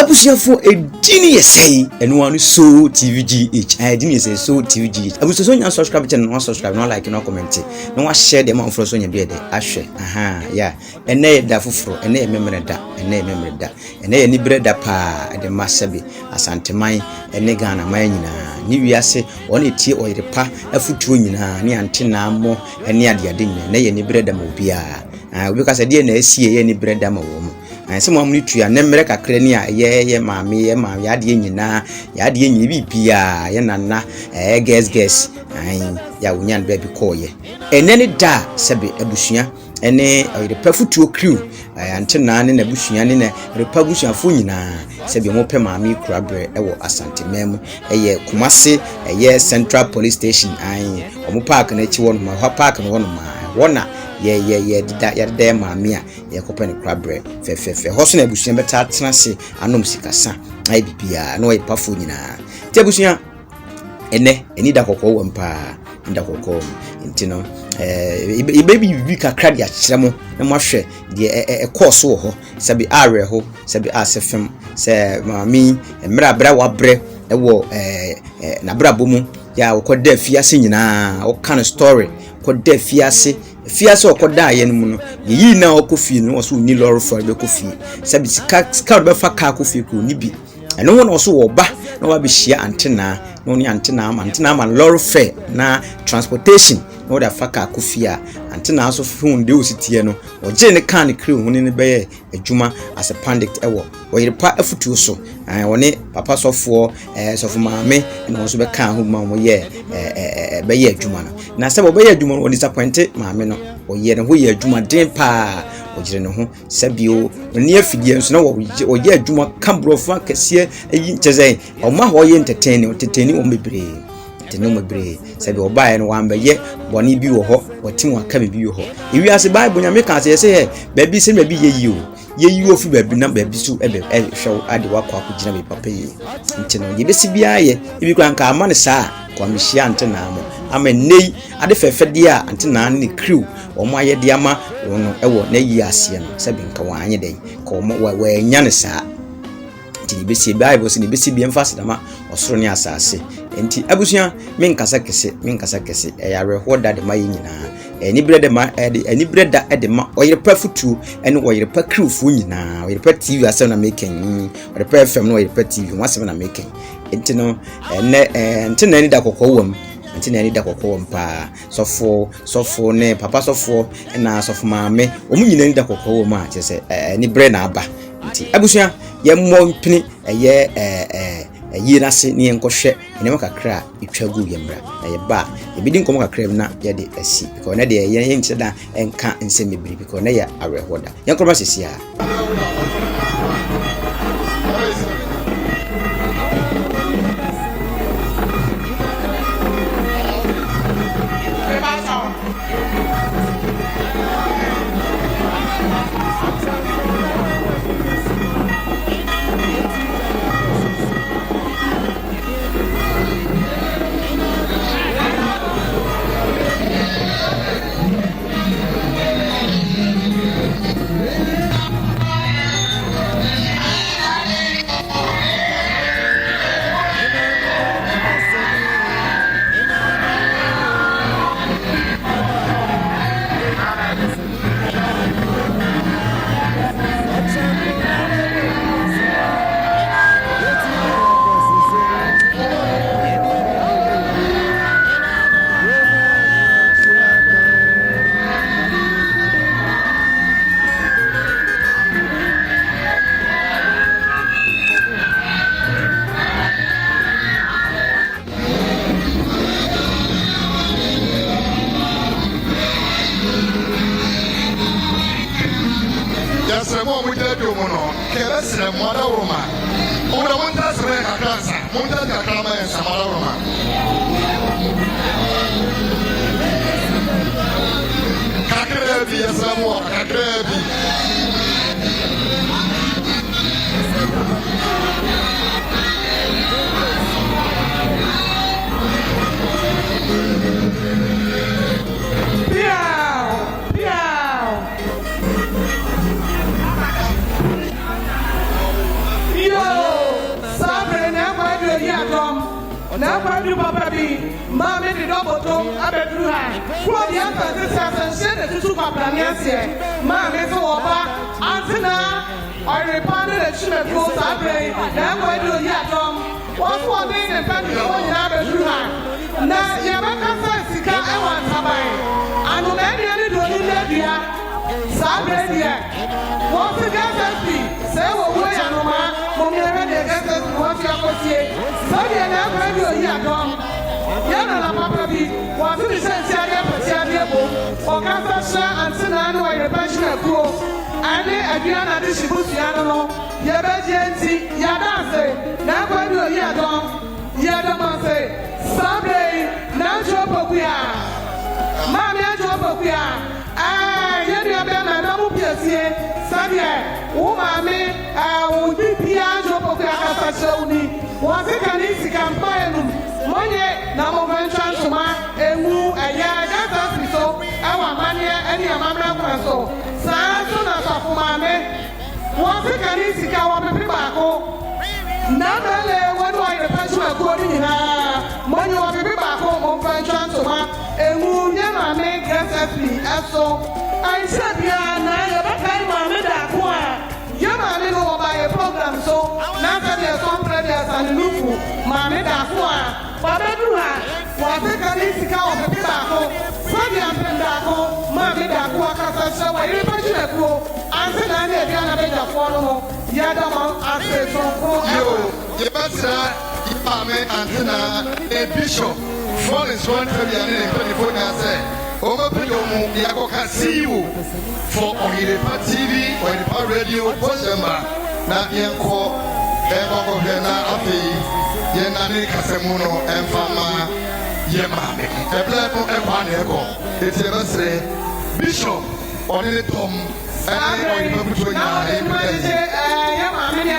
abusuafo edini yesei eno anu so tvgh edini yesei so tvgh abusuafo nya subscribe channel no subscribe no like no comment no wa share dem amfro so nya bi de ahwe ya ene da foforo ene memre da ene ni breda pa de masabi asanteman ene Ghana man nyina ni wiase one tie oyerepa afutuo nyina ne antena mo ene ade nyina ne ye ni breda ma obia obi ka se de na asie ye ni breda ma wo mu anse mo amuni tua ne mmere kakra ni a ye maame ya de nyina ya de nyina bibia ye nana guess ya wonyan baby koye ene ne da sebe abusua ene oyerepa futuo crew antena ne na abusua ne na repa abusuafo nyina sebe mo pe maame kurabre ewo asante mem eye Kumase eye Central Police Station omo park na chi wono ma park no wono ma wona ye dida maame a ye kopene kurabre fe ho so na abusua beta tenase anom sikasa ai bibia no ye pafo nyina ti abusua eni da kokko wampa nda kokko ntino baby bi kakra dia kyeremo na mo hwe de course wo ho sabi are ho sabi asefem se maami emra bra wabre ewo na bra bomu ya okoda fiase nyina o kan story koda fiase okoda ye no no yi na okofi no so ni lorry for be kofi sabi sika be fa ka kofi ko ni bi eno ho no so wo ba na wa be hia antena no ni antena ma lorry fare na transportation no da faka akufia antena aso fun de ositie no oje ne kan crew huni ne beye adwuma as a pandit ewo oyerepa afutuo so woni papa sofo sofo maame na so be kan ho ma mo ye beye adwuma no na se bo beye adwuma no disappoint maame no oye ne ho ye adwuma den pa ogire ne ho sabio ni afidie nso na oye adwuma kambrofo akese eyi ncheze o ma ho ye entertain o mebre teno mebre sabi obae no wambe boni bi wo ho watin waka bi wo ho ewi ase bible nyame kan se ye baby se baby ye ofi baby na baby so hwew ade wakọ akugina be papa yi ntino ye besi bia ye ebi kran ka ama ne saa kwa mehia antena mo ama nei ade fefede a antena ne crew omo ayede ama wono ewo na yi ase no sabi nka wanye den ka omo wa nya ne saa ti besi bible se ne besi bia mfa sedama osoro ne asase enti abusua menkasa kese yare hoda de mayi nyina eni breda de ma oyerepa futu ene oyerepa crew fu nyina oyerepa TV asem na making oyerepa FM no oyerepa TV wasem na making enti no enti na ni da kokowom pa sofo ne papa sofo na sofo maame omu nyina ni da kokowom a chese eni bre na aba enti abusua ye mo mpini yirase ni enkohwe ene makakra itwagu yemra na ye ba ebidi nkomo kakra na ye de asi because na de ye ncheda enka nsem bibiri because na ya awehoda yankroma sesia Semo muda do mono kera sere moda roma ona monta sere kakransa monta kakrama ya samara roma kakrebi ya samo kakrebi Yo! na kwa du papa bi ma me de doboto abedru ha ko di anta se se de tutu kwa planiasie ma me so oba antina ore pande de chime ko sabre na kwa du ya dom what one day the family ko nyina abedru ha na ye ba ka sa sika e wan tabai anu na ni ani do ni na dia sabre dia what the gas be say wo wo ya no ma mo me re de gas mo ti akosie so dia na kwa du ya dom yana na papa bi wa tu se se ya pati ade bo o ka sa sha antina no ye ba shi na kuo ane aduana de shibusu ya no ye be je nti ya dance na kwa du ya dom ya dom say sabre na jobokuya mami jobokuya ye dia be na mu piesie sabe wo mami wo bibia jobokuya ka sa shewni wo se kan isi campaign no monye na mo venture suma emu aya data so ewa manie eni amamra kwa so sa so na so fu mami wo se kan isi ka wo pepe ba ko na mele wonu ayi passion ko ni na monye wo pepe ba ko mo venture suma emu nye mami GSP eso ai sabia na ye ba kai mami da ko a ye mami no ba ye program so na ka de so previous and lufu mami da ko a baba duha wa se kan isi ka wo pepe ba ko sabia penda ko mami da ko ka sa so wa ye passion ko anse na ne bia na be ja fo no ya da ma ase so ko yo ye batra ipame antina a bishop for is one to be an California say over Pidomu Yago Kasiu for Onirepa TV or the radio Poshamba na yanko Ebo Hena Afi Yenani Kasemuno and Fama Yemame a blebo Epanego it's ever say Bishop on the Tom and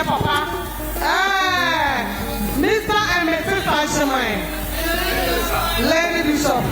papa Mr. and Mrs. Ashimai Lady Bishop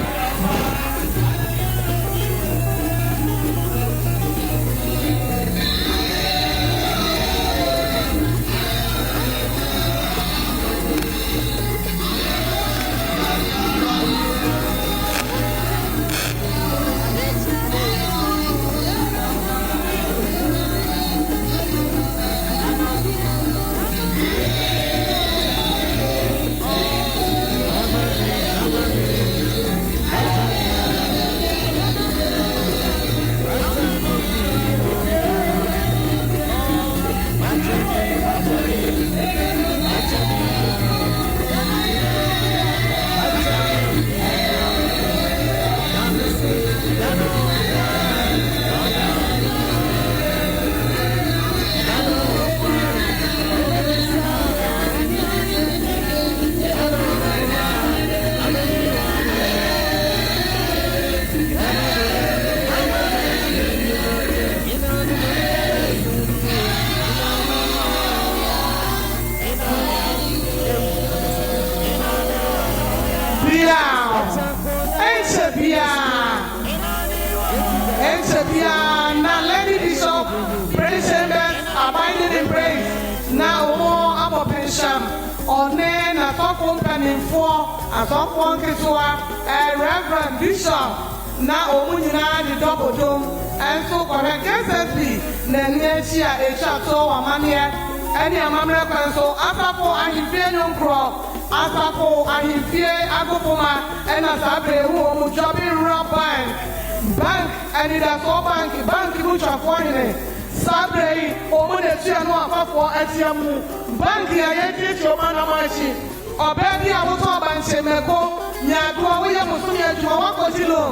na Lady Bishop praise abiding in praise na omo abopensham one na top company for atop one ketua Reverend Bishop na omu nyina di double dome and so correct SSB na nyechi a echa to amanie eni amamre kwanso asapo ahifie nyonkro asapo ahifie agopoma ena sabre hu omu jobbing bank and it has all bank which are foreign sabre omo de tia no afafo atiamu bank ya yeti ti o mana machi obebi awoto banche meko nyaduo wo ye musumi adwuma wakotilo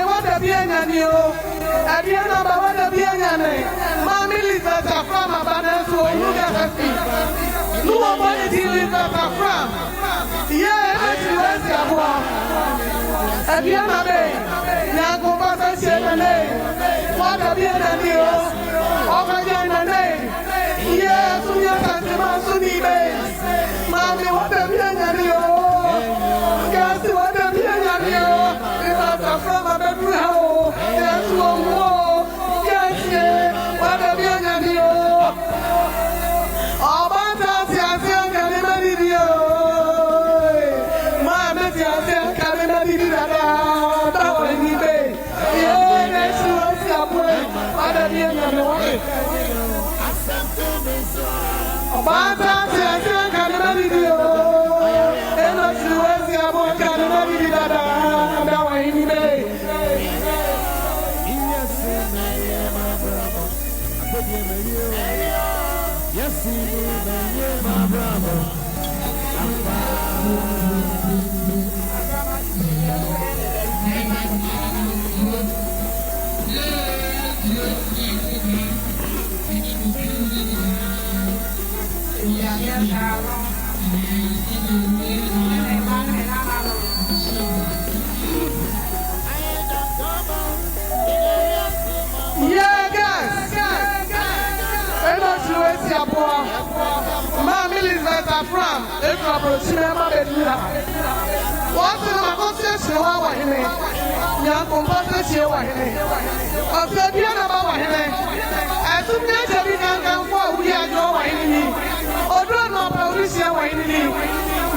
What the bienya ni o. Abiana ba wada bienya ne. Mami Lisa ta from abana so you get happy. No one is Lisa ta from. Yeah, it's where's your boy. Abiana be. Na ko ba sa shene. Wada bienya ni o. Oga jana ne. Yeah, sunya kantima suni be. Mami wada bienya ni o. Kasi wada bienya ni o. Lisa ta from abana ho. Yes, wo. Yes, wada bienya ni o. Obata siasia kani madidio. Mami siasia kani madidio da. Bawa ni be. Yeah, nesu siapwe. Wada bienya ni o. Obata siasia kani madidio. Nesu siapwe kani madidio da. Bawa ni be. Yes, my brother. Yeah, guys. Mami Lisa from April Proxima Bedula. What's in my concession? How I hear young composition. Of the piano about him. As soon as I can go, we are going. Or do not publish your way.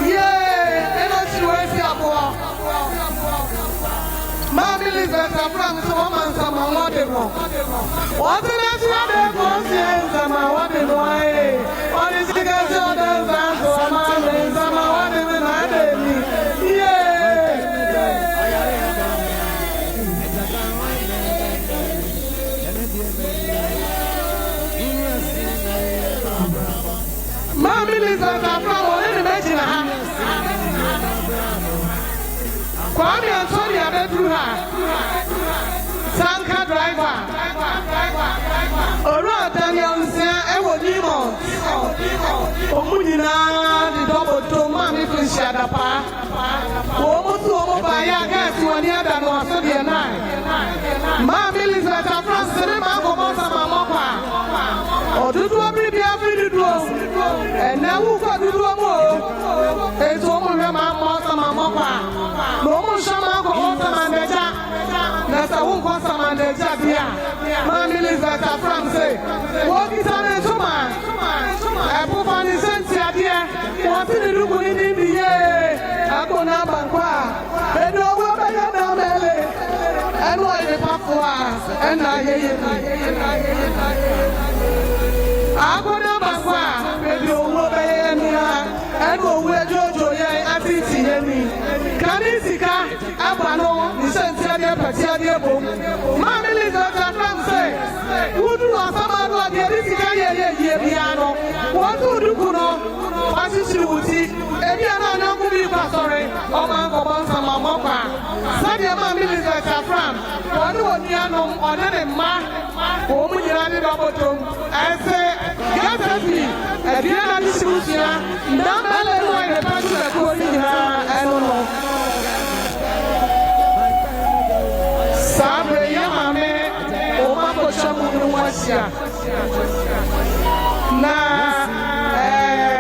Yeah, and not you as your boy. Mami Lisa from someone, someone, whatever. What's in that conscience? Someone, whatever. What is the guy? Mami Lisa from only imagine her. Kwame Antonia Bedruha. Tanker driver. Oro Daniel Sia Ewo Dimo. Omunina the double to Mami Fishadapa. Omo to Omo Baya get to any other no so the night. Mami Lisa from Cinema Gomosa Mamopa. Odudu Abidi Abidi. And now who got to do more? It's Omo Mamosa Mamopa. Momo Shama Gomosa Mandeja. Nasa won't come and the Jabia. Mami Lisa from say, what is on a Tuma? I put on the Sentia, dear. What did you do in the year? I go now, Banqua. And no one by your belly. And why the Papua? And I hear you. I go now, Banqua. And you will be and go where Jojo, I think he Kanisika, Abano, the Sentia, Patia, Mami Lisa from say, who do not some of the Editica, piano, what do you know? What is you would see? Ediana, no good, sorry, oh, my God, some Mamopa. Sadia Mami Lisa from one of Yano, or then Ma, woman, you are the double. I say, get me, Ediana, this is here, now, I the person that calling her, I don't know. Sabre Yamame, Omako Shamu Wasia. Na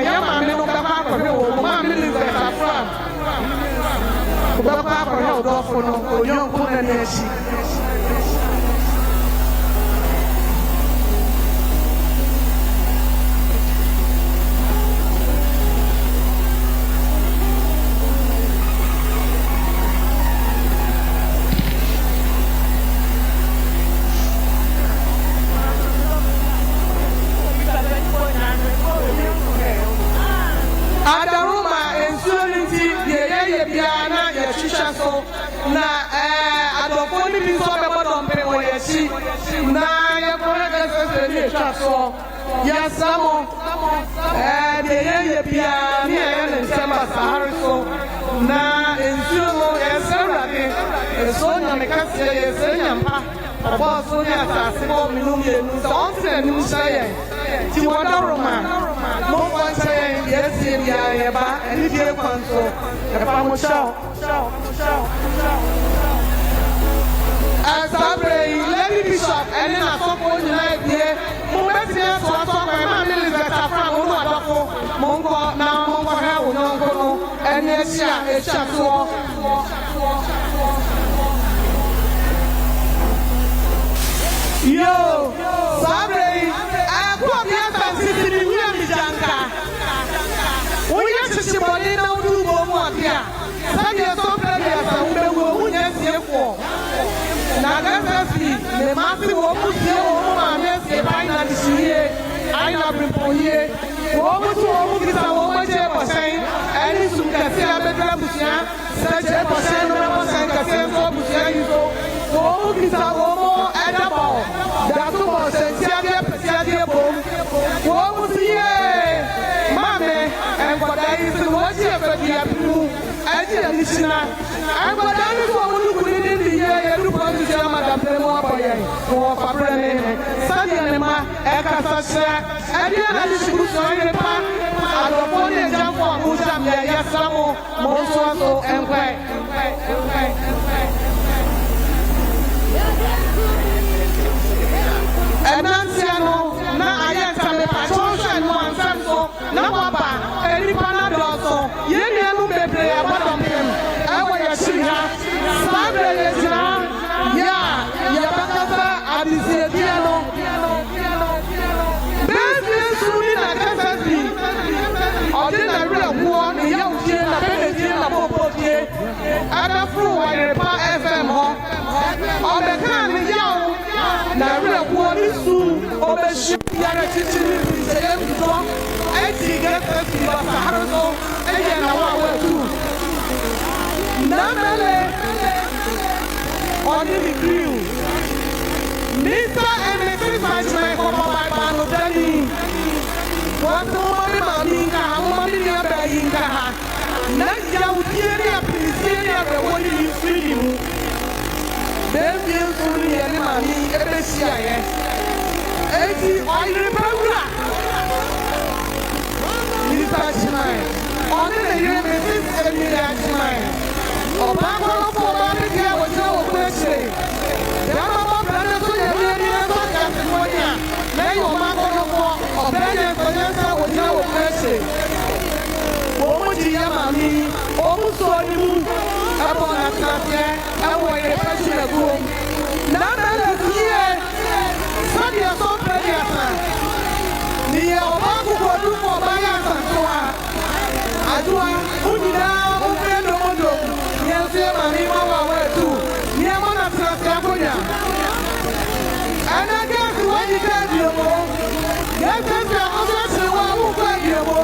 Yamame no Papa, Mammy Lisa from Papa, held off for young Kunaneshi. Na adofoni bi so be bodon pe wo yechi na ye korega se ni twaso ya samo de ye bia ni e ne nsema sahare so na ensuo mo e serade so na me ka se so nyampa obo so na asase bo me no me nu so on se nim say ti wada roma mo kwa say yes ya ya ba ani die kwanto e pa mo show Sabre, Lady Bishop, and then I saw for United here. Momentia, so I saw my man Elizabeth Afra, Mongo, now Mongo, Hell, no, and yes, yeah, it's just Yo, Sabre, I put the answer to the new Janka. We have to see what they don't do more here. Sadia so plenty of who yes, here for. Nagasafi, the massive Omusia, Omanes, Baina Shie, Aina Bripoye, Omutu Omukisa, Omaje, saying, and it's Sukasia, Betra Busia, such a percent of Sankasia, Busia, Omukisa, Omo, and a ball. That's what Santia, Pasia, Bom, Omusia, Mame, and what I is the worship of the Apu, Additional. I'm going to put it in the year to put the Madame Moya for Fabrene, Sandianema, Ekasasha, and the other Susan, Aloponia, Jampo, Musam, Yasamo, Monsuato, and Quay. And Nanciano, now I am some passion, one sample, Namapa, and Ripanadoso, Yeniamu Pepe, about him. On the crew, Mr. and Mrs. Matchman for my band of Danny. What the money, money, next year, we hear the way you see you. Then you see any money, every CIA. 80 I remember. Mr. Matchman, on the year, Mrs. and Matchman. Oh, my God, for my dear, was no question. Yamama, brother, to the area of California. May your mother or Bennett, Vanessa, was no question. Omoji Yamami, almost saw you upon a Saturday, and when a person of room. None of the year, Sunday, so pretty. The Obaku will do for my answer to her. I do, who did now, open the window. Mami mama wetu ni amona tunasakonya ana gasi wani gadi yomo yesa ozo wa mu gadi yomo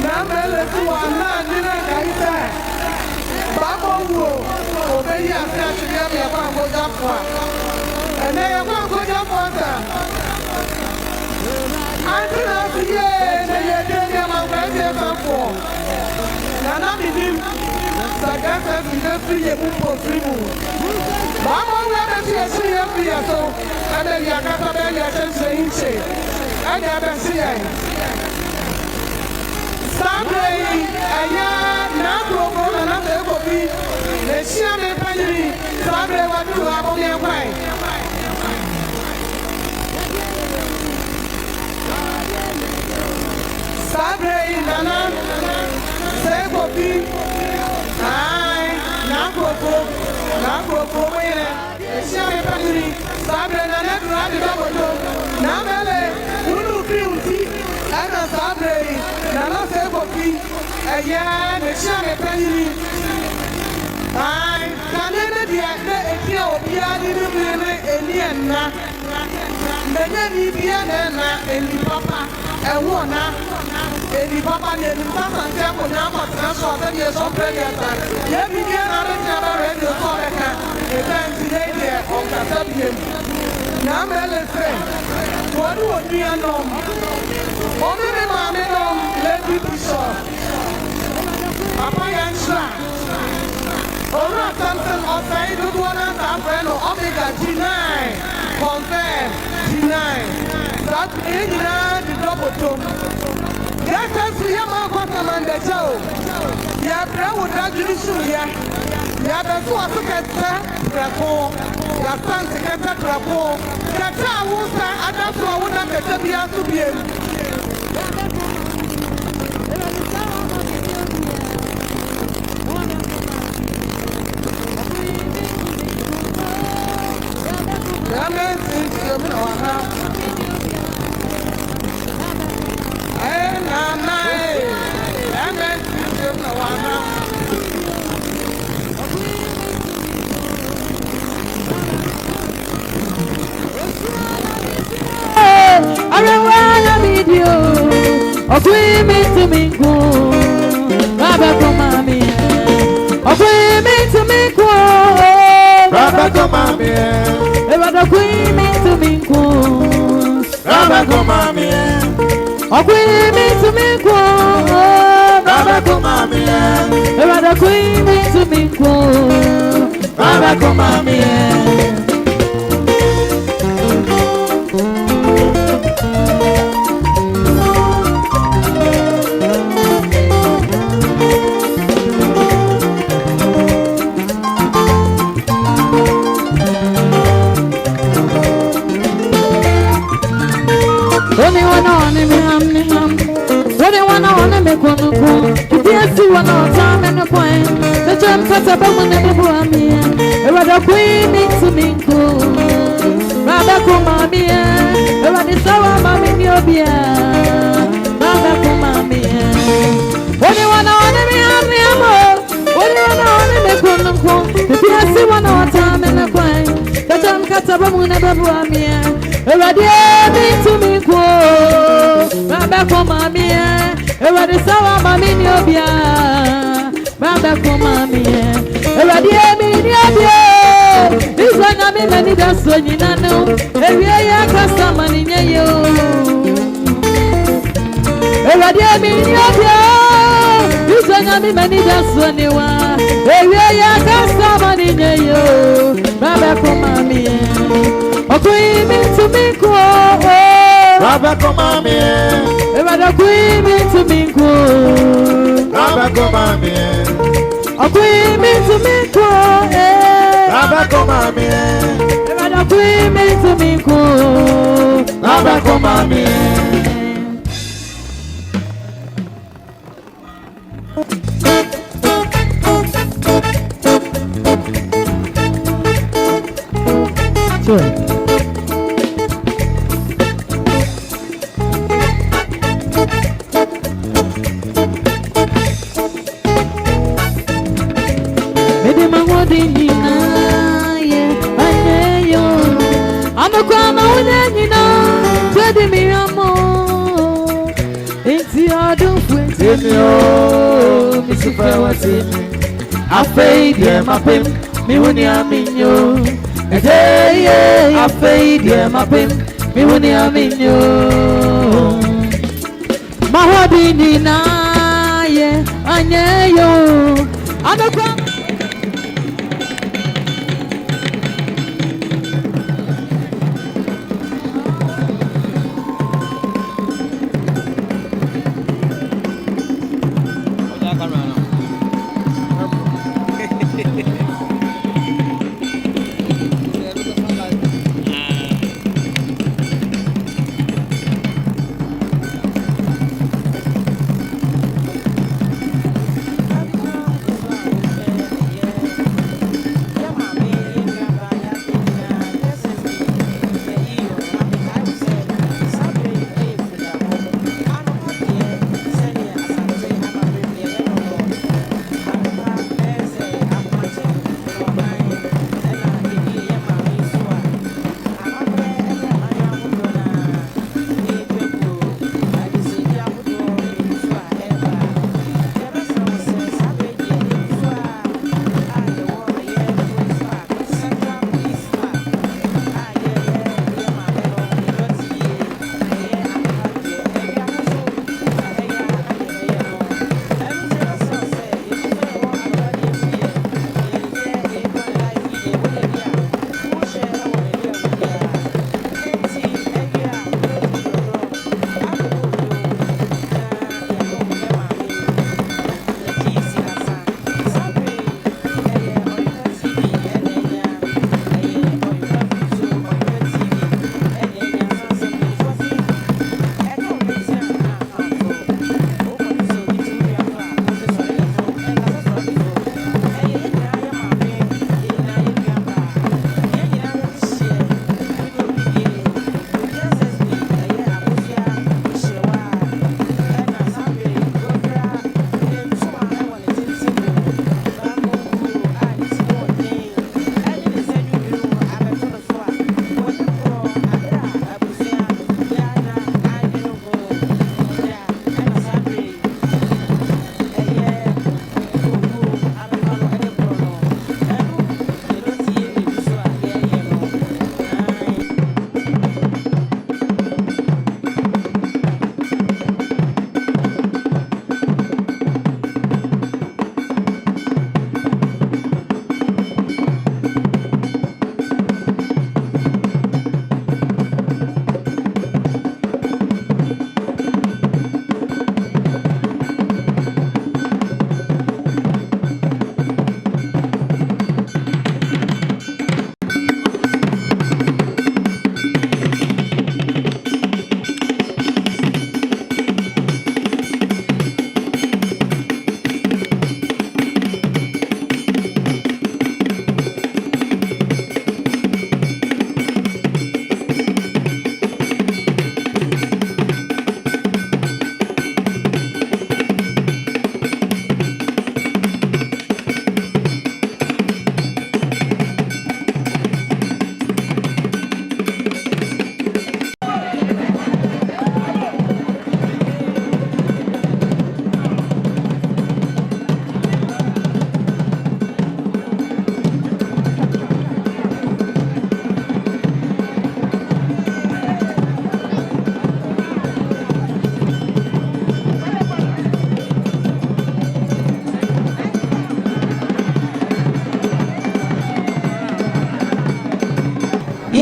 na mele tuwa na nile kaita babo wo obeyi asa chiri ya kwa ngoja kwa ene ya kwa ngoja kwa ta antina siye ne yede ya mangwe sanfo na na bidim Sagasa free a book free move. Mamma, where does she see a free so? And then Yakata Bella saying, I never see it. Sunday, a young Napo, another copy. The Shiame Penny, Sunday, what you have on your way. Sunday, Nana, say copy. Napo, Shiame Penny, Sabre, Namele, Ulu Beauty, and a Sabre, Nana Seboki, a yan, a Shiame Penny. I can't be a deal of Piana, Many Piana, and Papa, and Wana. Any papa named Papa and Temple now, that's all the years of prayer. Let me get out of the radio for a cat. A time today there on the subject. Now, Melissa, what would be a norm? Only the mammy, let me be sure. Papa and Shrine. Ora Samson outside the one and umbrella Omega G9. Confirm G9. That is the double tone. Yes, I see him on the show. Yeah, bro, would that you show ya? Yeah, that's what I get that. Your son to get that rapport. That's how I will say, and that's why I would not get to be able to be. To me, go, Baba, come on, me. To me, go, Baba, come on, me. Ever queen me to me, go, Baba, come on, me. Queen me to me, go, Baba, come on, me. Ever queen me to me, go, Baba, come on, me. One time and a point. The jump cut up on the Buamia. A queen meets to me, go. Rather come, mammy. A the sour mammy, your beer. Rather come, mammy. What do you want to me? What do you want to me? The PSC one time and a point. The jump cut up on the Buamia. A meet to me, go. Rather come, mammy. Ewa de sawa mami ni obia, baba kuma mi. Ewa de mi ni obia, iswa na mi mani da so nyina no. Ewa ya kasa mani nyeyo. Ewa de mi ni obia, iswa na mi mani da so niwa. Ewa ya kasa mani nyeyo, baba kuma mi. Okui mi to mi ko, baba kuma mi. Ever queen me to me go, Baba come me. A queen me to me go, Baba come me. Ever queen me to me go, Baba come me. Sure. I fade, yeah, my pimp, me when you're in you. I fade, yeah, my pimp, me when you're in you. My hobby, Nina, yeah, I know you. I know.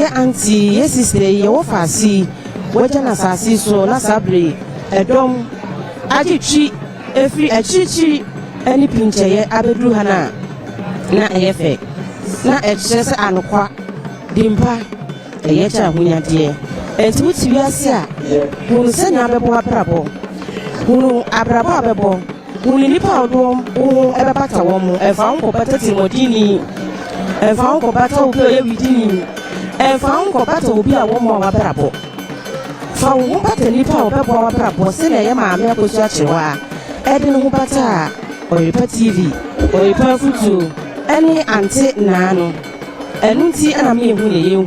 ye auntie ye sister ye wo fasi waja na sasi so na sabre edom ajichi efri achichi ani pinche ye abedru hana na eyefe na echese anokwa dimpa eye cha hunyade enti wuti wiase a hunu senya bebo abrabo hunu abrabo abebo hunu nipa odom wo ebepata wo mu efa nko patati modini efa nko pata obi ye widini efa nko pata obi a wo mu abrabo fa wo pata nipa obebo abrabo se na ye maame akosu achewa edin ho pata Oripa TV Oripa Futu any ante nano enunti ana me hu ne ye hu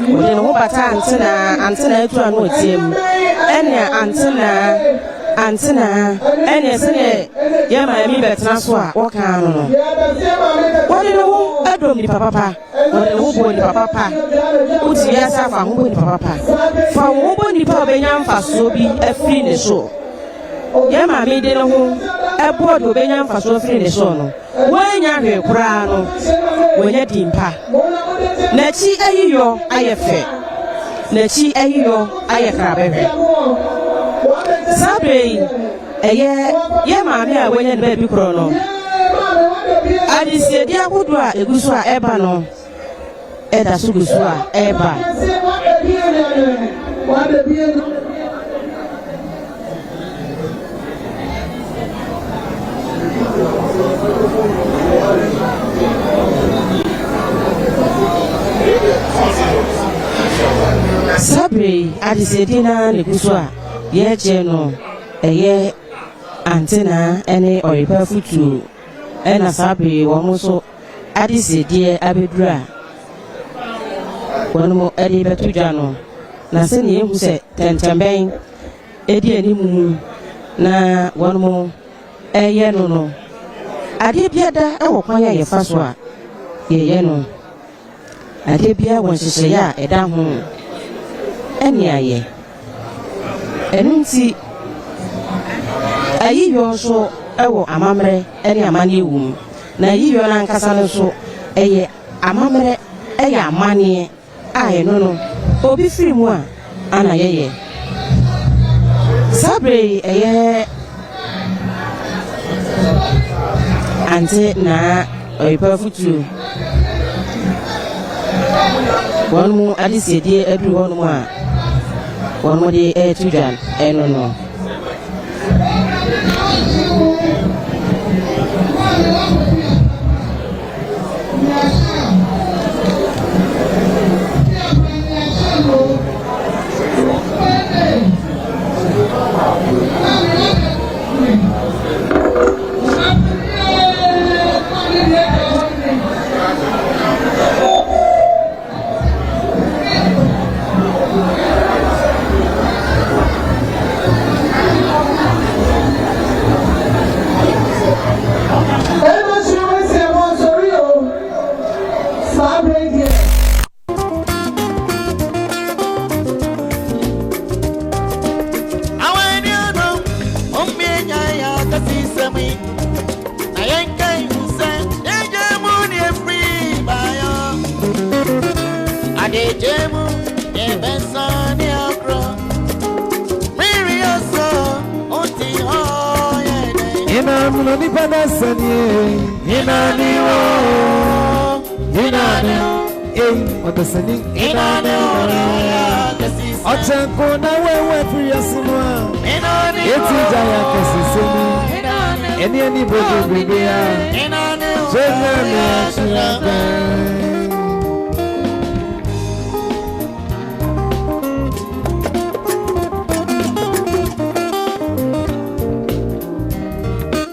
ode no bata antena etu anu otiem ene antena ene sene ye ma mi betra so a wo kan no wode no adom ni papa wode no bo ni papa uti ya sa fa ho bo ni papa fa ho bo ni papa benya mfa so bi afiri ne so ye ma mi de no ho ebodo benya mfa so afiri ne so no wanya hwe kura no wanya dimpa na chi ayiyo ayefe na chi ayiyo ayekabehwe sabe ye maame a wanya ne baby kro no adise dia kudu a egusu a eba no eda sugusu a eba sabre adisedina nekuswa ye jeno eye antena ene Oripa Futu ena sabre womuso adisedie abedura wonumo edi betujano na sene yehu se tentemben edi animu na wonumo eye no ade biada ewo kwan ya yefa so a ye no ade bia won hihye ya eda ho eni aye enunti ayiyo so ewo amamre eni amane ewum na ayiyo na nkasa no so eye amamre eye amane aye no obi firi mu a ana yeye sabre eye ante na Oripa Futu one mu adisedi edu one mu a one mu de tujan eno no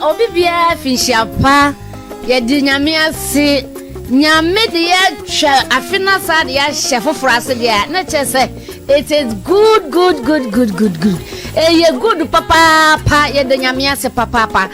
Obibia finshapa ye di nyame ase nyame de ye twa afina sa de ya shefoforo ase de na chese it is good ye good papa ye de nyame ase papa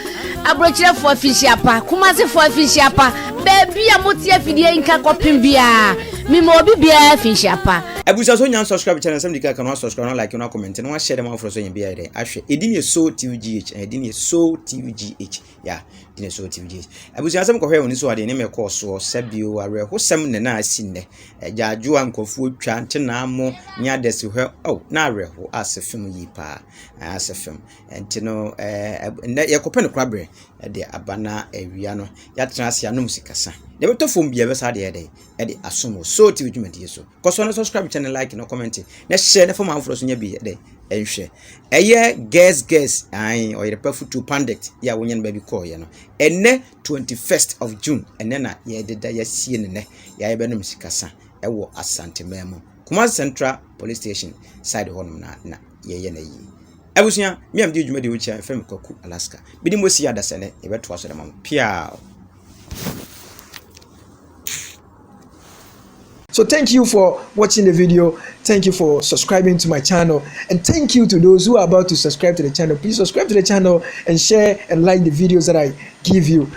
abrochire fo finshapa kumase fo finshapa baby amotie afidie nka kopim bia mi mo obibia finshapa Abusa so nyan subscribe channel sem dika kan subscribe no like no comment no share dem afro so yen bia ide ahwe edin ye so tvgh edin ye so tvgh ya edin ye so tvgh abusa sem ko hwe oni so ade ne me ko so sabio awe ho sem ne na asi ne jaaju ankofu twa ntena amo nya desi hwe na awe ho asefem yi pa asefem entino ye ko pen krabre de abana awia no ya trans ya no musikasa de beto fom bia be sa de de asomo so tvgh medie so ko so no subscribe channel like no comment na share na form amfro so nya bi de enhwe eye guess ai o yerepa futu pandit ya wonye no ba bi call ye no enne 21st of June enne na ye deda ya sie ne ya ye be no musikasa ewo Asante Memo Kumasi Central Police Station side honum na ye na yi abusuya mi am di dwuma de wo chia fam Kwaku Alaska bidi mosi ya dasene e beto aso de mam pia. So thank you for watching the video. Thank you for subscribing to my channel. And thank you to those who are about to subscribe to the channel. Please subscribe to the channel and share and like the videos that I give you.